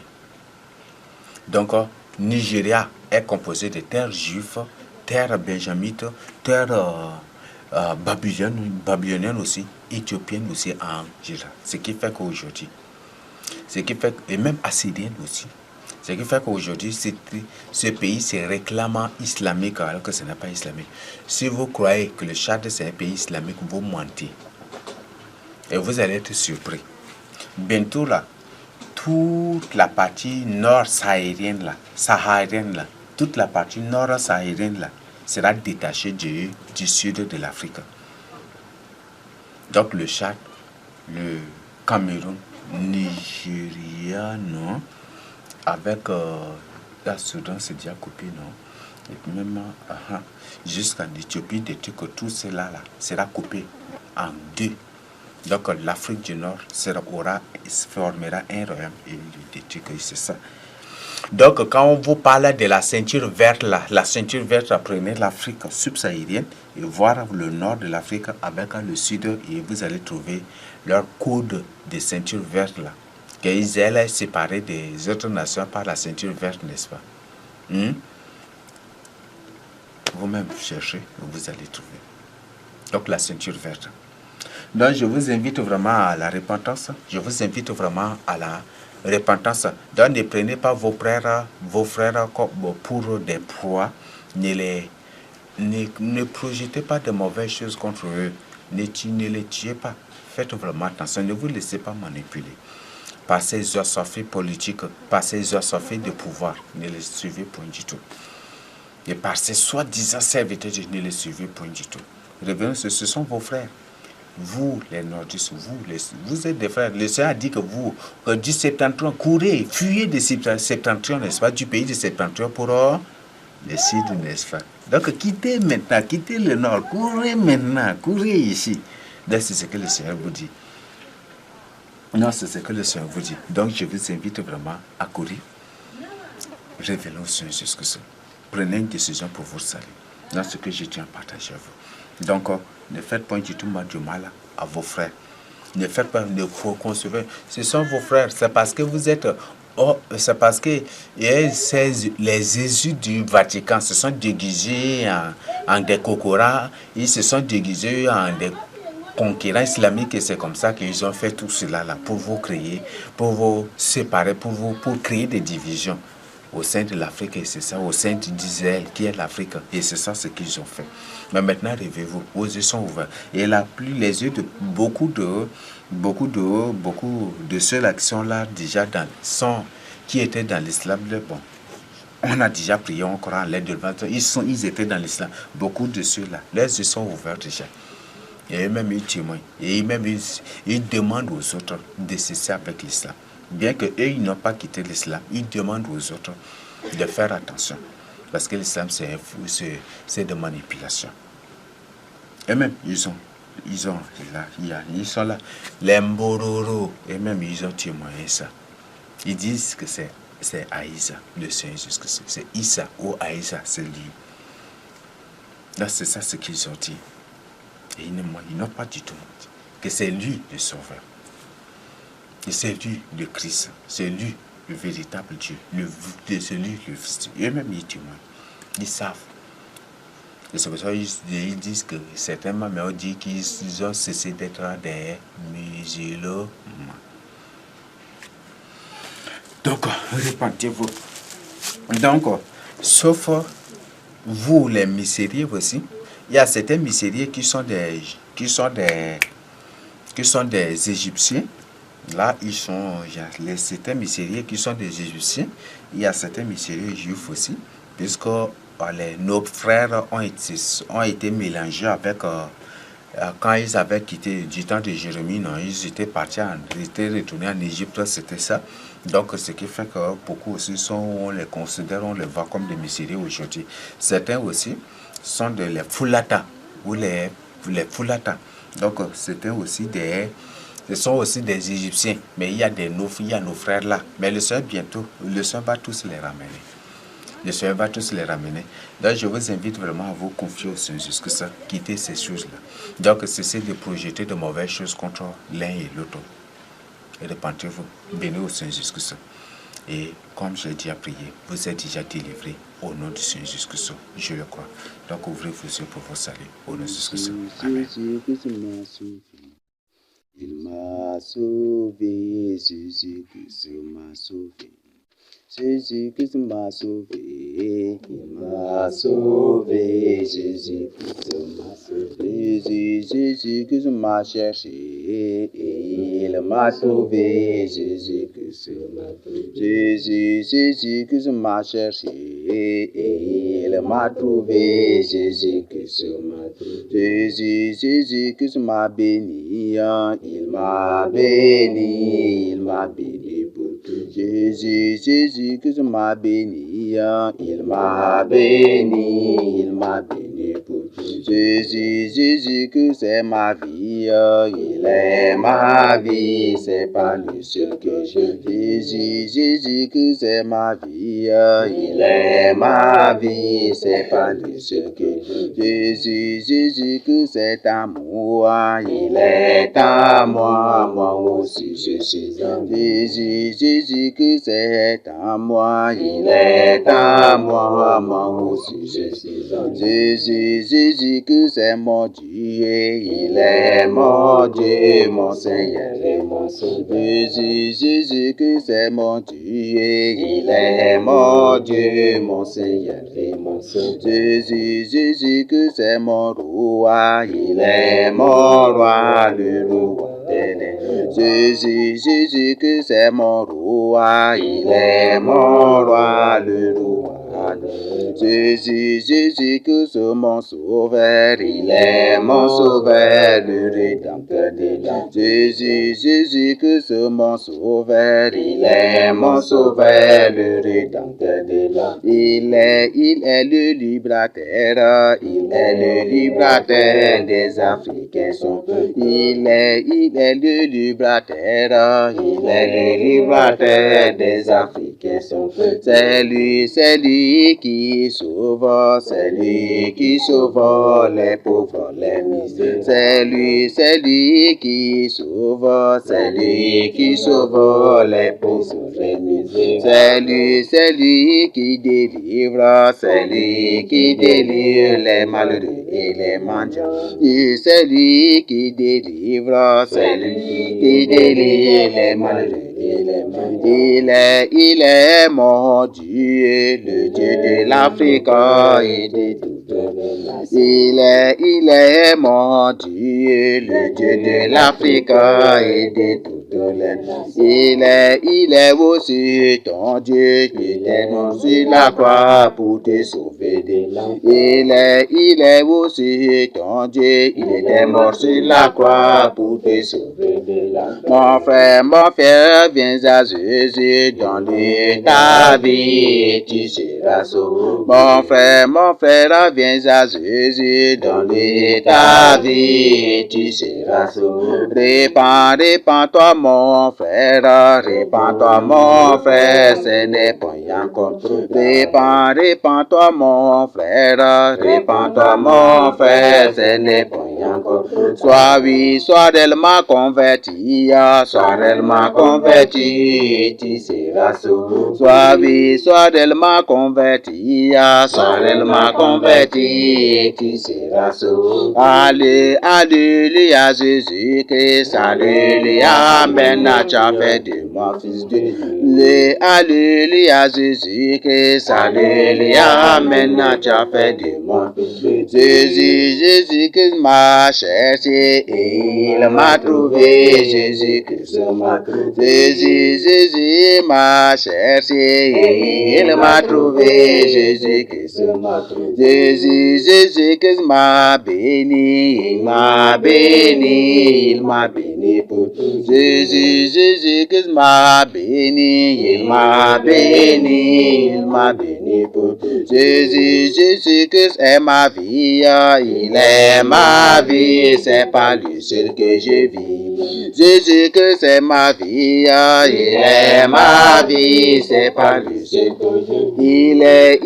Donc, Nigeria est composé de terres juives, terres benjamites, terres babyloniennes aussi, éthiopiennes aussi en Nigeria. Ce qui fait qu'aujourd'hui, et même assyrienne aussi, ce qui fait qu'aujourd'hui, ce pays se réclame islamique alors que ce n'est pas islamique. Si vous croyez que le Tchad c'est un pays islamique, vous mentez. Et vous allez être surpris. Bientôt là, toute la partie nord-saharienne là, toute la partie nord-saharienne là, sera détachée du sud de l'Afrique. Donc le Tchad, le Cameroun, Nigeria, non, avec la Soudan, c'est déjà coupé, non, et puis même jusqu'en Éthiopie, que tout cela là sera coupé en deux. Donc l'Afrique du Nord formera un royaume et c'est ça. Donc quand on vous parle de la ceinture verte là, la ceinture verte, prenez l'Afrique subsaharienne et voir le nord de l'Afrique avec le sud et vous allez trouver leur code de ceinture verte là. Qu'Israël est séparé des autres nations par la ceinture verte, n'est-ce pas? Vous-même cherchez, vous allez trouver. Donc la ceinture verte. Donc je vous invite vraiment à la repentance. Je vous invite vraiment à la repentance. Donc ne prenez pas vos frères pour des proies. Ne projetez pas de mauvaises choses contre eux. Ne les tuez pas. Faites vraiment attention. Ne vous laissez pas manipuler par ces assoiffés politiques, par ces assoiffés de pouvoir. Ne les suivez point du tout. Et par ces soi-disant serviteurs, ne les suivez point du tout. Revenez, ce sont vos frères. Vous, les nordistes, vous êtes des frères. Le Seigneur a dit que vous, du septentrion, courez, fuyez du septentrion, n'est-ce pas, du pays du septentrion pour le sud, n'est-ce pas. Donc, quittez maintenant, quittez le nord, courez maintenant, courez ici. Donc, c'est ce que le Seigneur vous dit. Non, c'est ce que le Seigneur vous dit. Donc, je vous invite vraiment à courir. Révélons au Seigneur Jésus-Christ. Prenez une décision pour vous saluer. Dans ce que je tiens à partager à vous. Donc, ne faites pas du tout du mal à vos frères. Ne faites pas, ne vous concevez. Ce sont vos frères. C'est parce que vous êtes. C'est parce que les Jésus du Vatican se sont déguisés en des cocoras. Ils se sont déguisés en des conquérants islamiques et c'est comme ça qu'ils ont fait tout cela là pour vous créer, pour vous séparer, pour créer des divisions au sein de l'Afrique et c'est ça, au sein d'Israël qui est l'Afrique et c'est ça ce qu'ils ont fait. Mais maintenant rêvez-vous, vos yeux sont ouverts et là plus les yeux de beaucoup de ceux-là qui sont là déjà qui étaient dans l'islam, bon, on a déjà prié, on croit en l'aide de l'Évangile, ils étaient dans l'islam, beaucoup de ceux-là, les yeux sont ouverts déjà. Et eux-mêmes ils témoignent. Et eux-mêmes ils demandent aux autres de cesser avec l'islam. Bien qu'eux, ils n'ont pas quitté l'islam, ils demandent aux autres de faire attention. Parce que l'islam, c'est de manipulation. Et même, ils sont là. Les Mbororo, et même, ils ont témoigné ça. Ils disent que c'est Aïssa, le Seigneur Jésus-Christ. C'est Issa ou Aïssa, c'est lui. Là, c'est ça ce qu'ils ont dit. Et ils n'ont pas du tout dit que c'est lui le Sauveur. Et c'est lui le Christ. C'est lui le véritable Dieu. C'est lui le Fils. Eux-mêmes, ils témoignent. Ils savent. Et c'est pour ça qu'ils disent que certains mamans disent qu'ils ont cessé d'être des musulmans. Donc, répentez-vous. Donc, sauf vous, les mystérieux aussi, il y a certains mystérieux qui sont des Égyptiens. Là, il y a certains mystérieux qui sont des Égyptiens. Il y a certains mystérieux juifs aussi, puisque nos frères ont été mélangés avec quand ils avaient quitté du temps de Jérémie, non, ils étaient retournés en Égypte, c'était ça. Donc, ce qui fait que beaucoup aussi on les considère, on les voit comme des mystérieux aujourd'hui. Certains aussi sont les Fulata, ou les Fulata. Donc, ce sont aussi des Égyptiens, mais il y a nos frères là. Mais le Seigneur va tous les ramener. Le Seigneur va tous les ramener. Donc, je vous invite vraiment à vous confier au Seigneur jusqu'à ça, quitter ces choses-là. Donc, cessez de projeter de mauvaises choses contre l'un et l'autre. Et repentez-vous, bénis au Seigneur jusqu'à ça. Et comme j'ai dit à prier, vous êtes déjà délivrés au nom du Seigneur jusqu'à ça. Je le crois. Donc, ouvrez vos yeux pour vous saluer au nom de jusqu'à ça. Amen. Il m'a sauvé, Jésus-Christ m'a sauvé. Jésus-Christ m'a sauvé, il m'a sauvé, Jésus-Christ m'a sauvé. Jésus-Christ m'a cherché, et il m'a sauvé, Jésus-Christ m'a trouvé. Jésus-Christ m'a cherché, et il m'a trouvé, Jésus-Christ m'a trouvé. Jésus-Christ m'a béni, il m'a béni, il m'a béni pour tout. Jésus-Christ m'a béni, il m'a béni, il m'a béni pour tout. Jésus-Christ est ma vie, il est ma vie, c'est pas le seul que je vis. Jésus-Christ est ma vie, il est ma vie, c'est pas le seul que je vis. Jésus-Christ est amour, il est à moi, moi aussi je suis en Jésus-Christ est à moi, il est à moi, moi aussi je suis en Jésus-Christ est mon Dieu, il est mon Dieu, mon Seigneur et mon Sauveur. Jésus-Christ est mon Dieu, il est mon Dieu, mon Seigneur et mon Sauveur. Jésus-Christ est mon roi, il est mon roi, le roi. Jésus-Christ est mon roi, il est mon roi, le roi. Jésus-Christ mon sauveur, il est mon sauveur, le rédempteur des l'âme. Jésus-Christ mon sauveur, il est mon sauveur, le rédempteur des l'âme. Il est le libérateur, il est le libérateur des Africains, son peuple. Il est le libérateur, il est le libérateur des Africains, son peuple. C'est lui qui sauve, c'est lui qui sauve les pauvres, les misères. C'est lui qui sauve, c'est lui qui sauve les pauvres, les misères. C'est lui qui délivre, c'est lui qui délivre les malheureux et les mendiants. C'est lui qui délivre, c'est lui qui délivre les malheureux. Il est mon Dieu, le Dieu de l'Afrique et de toutes les nations. Il est mon Dieu, le Dieu de l'Afrique et de toutes Il est aussi ton Dieu qui est mort sur la croix pour te sauver de la. Il est aussi ton Dieu, il était mort sur la croix pour te sauver de la. Mon frère, viens à Jésus, donne-lui ta vie, tu seras sauvé. Mon frère, viens à Jésus, donne-lui ta vie, tu seras sauvé. Répands-toi, mon frère, répands-toi, mon frère, ce n'est pas encore. Répands-toi, mon frère, répands-toi, mon frère, ce n'est pas encore. Sois réellement converti, tu seras sauvé. Sois réellement converti, tu seras sauvé. Alléluia, Jésus-Christ, alléluia, amen, tu as fait de moi fils de Dieu. Alléluia, Jésus-Christ, alléluia, amen, tu as fait de moi fils de Dieu. Jésus-Christ m'a cherché et il m'a trouvé. Jésus-Christ m'a trouvé. Jésus m'a cherché et il m'a trouvé. Jésus-Christ m'a trouvé. Jésus-Christ m'a béni, il m'a béni pour tout. Jésus-Christ m'a béni, il m'a béni pour tout. Jésus-Christ est ma vie, il est ma vie, c'est pas lui seul que je vis. Jésus-Christ est ma vie, il est ma vie, c'est pas lui seul que je vis.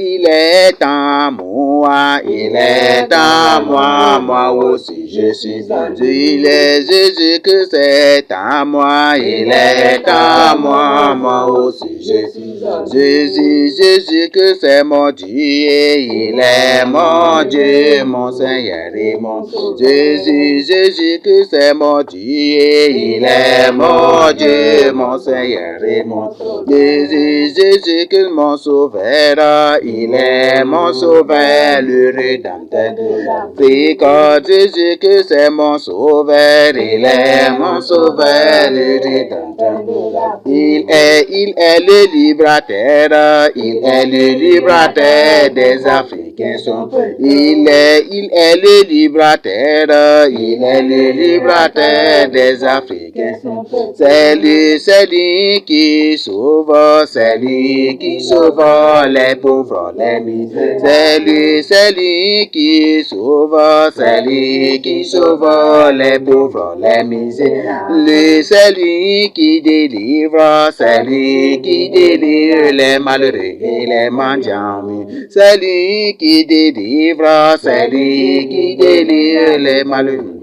Il est en moi, il est en moi, moi aussi je suis en Dieu. Jésus-Christ est en moi, il est en moi, moi aussi je suis en Dieu. Jésus-Christ est mon Dieu, il est mon Dieu, mon Seigneur et mon Sauveur. Jésus-Christ est mon Dieu, il est mon Dieu, mon Seigneur et mon Sauveur. Jésus-Christ mon Sauveur, il est mon Sauveur, le Rédempteur de l'Afrique. Jésus-Christ est mon Sauveur, il est mon Sauveur, le Rédempteur de l'Afrique. Il est le libérateur, il est le libérateur des Africains. Il est le libérateur, il est le libérateur des Africains. C'est lui qui sauve, c'est lui qui sauve les pauvres, les misères. C'est lui qui sauve, c'est lui qui sauve les pauvres, les misères. C'est lui qui délivre, c'est lui qui délivre les malheureux et les mendiants. C'est lui qui délivre, c'est lui qui délivre les malheureux.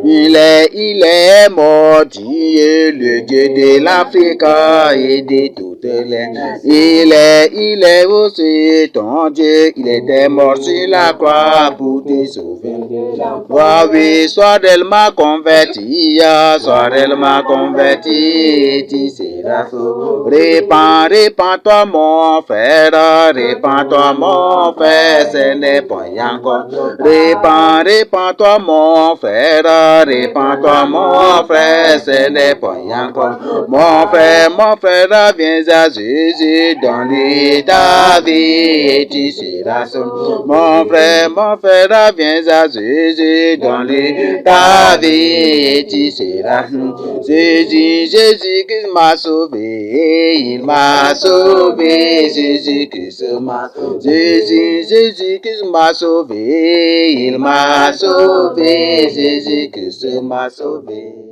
Il est mon Dieu, le Dieu de l'Afrique et de toutes les nations. Il est aussi ton Dieu, il était mort sur la croix pour te sauver. Oui, sois réellement converti, tu seras sauvé. Répands-toi mon frère, répands-toi mon frère, ce n'est pas encore. Répands-toi mon frère, répands-toi mon frère, ce n'est pas encore. Mon frère, viens à Jésus, donne-lui ta vie et tu seras sauvé. Mon frère, viens à Jésus, donne-lui ta vie et tu seras sauvé. Jésus-Christ m'a sauvé, il m'a sauvé, Jésus-Christ m'a sauvé. Jésus-Christ m'a sauvé, il m'a sauvé, Jésus-Christ m'a sauvé.